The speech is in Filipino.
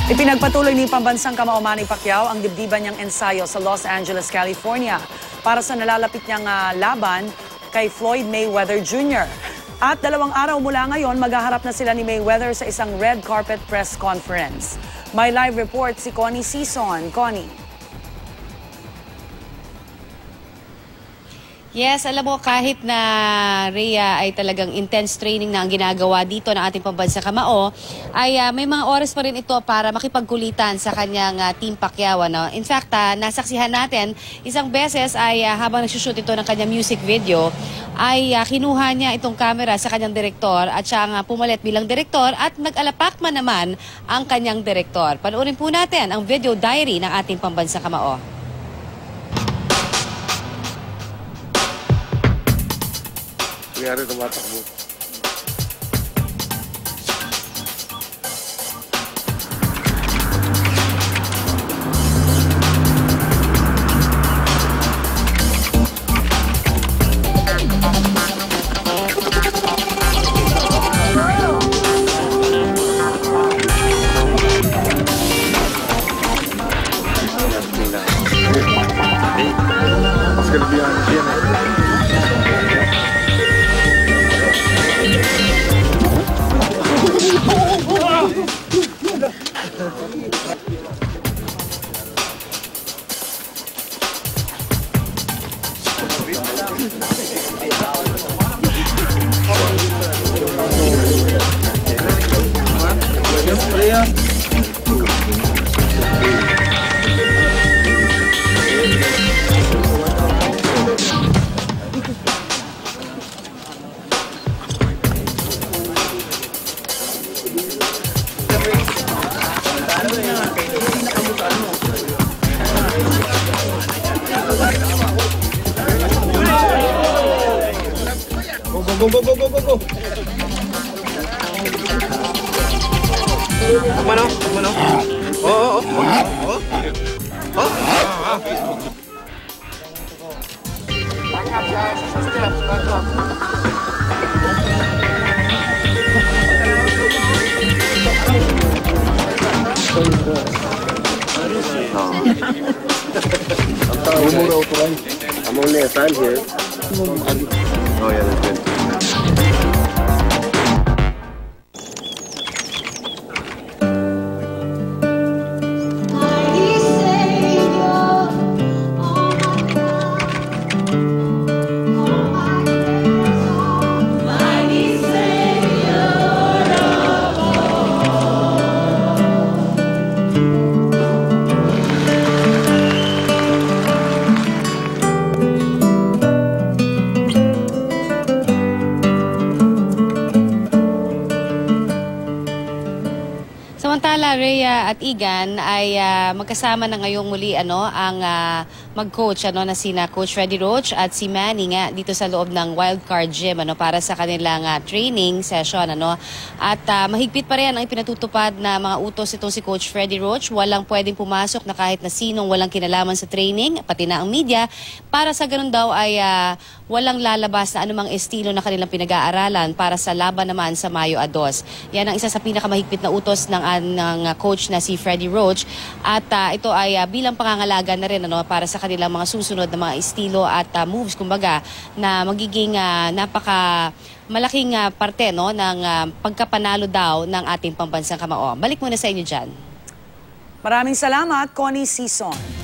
Ipinagpatuloy ni pambansang kamao Manny Pacquiao ang dibdiban niyang ensayo sa Los Angeles, California para sa nalalapit niyang laban kay Floyd Mayweather Jr. At 2 araw mula ngayon, maghaharap na sila ni Mayweather sa isang red carpet press conference. May live report si Connie Sison. Connie. Yes, alam mo, kahit na Rhea ay talagang intense training na ang ginagawa dito ng ating pambansa kamao, ay may mga oras pa rin ito para makipagkulitan sa kanyang Team Pacquiao. No? In fact, nasaksihan natin, isang beses ay habang nagsushoot ito ng kanyang music video, ay kinuha niya itong camera sa kanyang direktor at siya ang pumalit bilang direktor at nag-alapakman naman ang kanyang direktor. Panoorin po natin ang video diary ng ating pambansa kamao. Nangyari tumatakbo. It's gonna be on gym. Go. Kumano? Oh. I'm only a fan here. Oh yeah, that's good. Samantala, Rhea at Igan ay magkasama na ngayong muli ang mag-coach na sina Coach Freddie Roach at si Manny nga dito sa loob ng Wildcard Gym para sa kanilang training session. At mahigpit pa rin ang ipinatutupad na mga utos itong si Coach Freddie Roach. Walang pwedeng pumasok na kahit na sinong walang kinalaman sa training, pati na ang media. Para sa ganun daw ay walang lalabas na anumang estilo na kanilang pinag-aaralan para sa laban naman sa Mayo 2. Yan ang isa sa pinakamahigpit na utos ng coach na si Freddie Roach. At ito ay bilang pangangalaga na rin para sa kanilang mga susunod na mga estilo at moves, kumbaga, na magiging malaking parte ng pagkapanalo daw ng ating pambansang kamao. Balik muna sa inyo dyan. Maraming salamat, Connie Sison.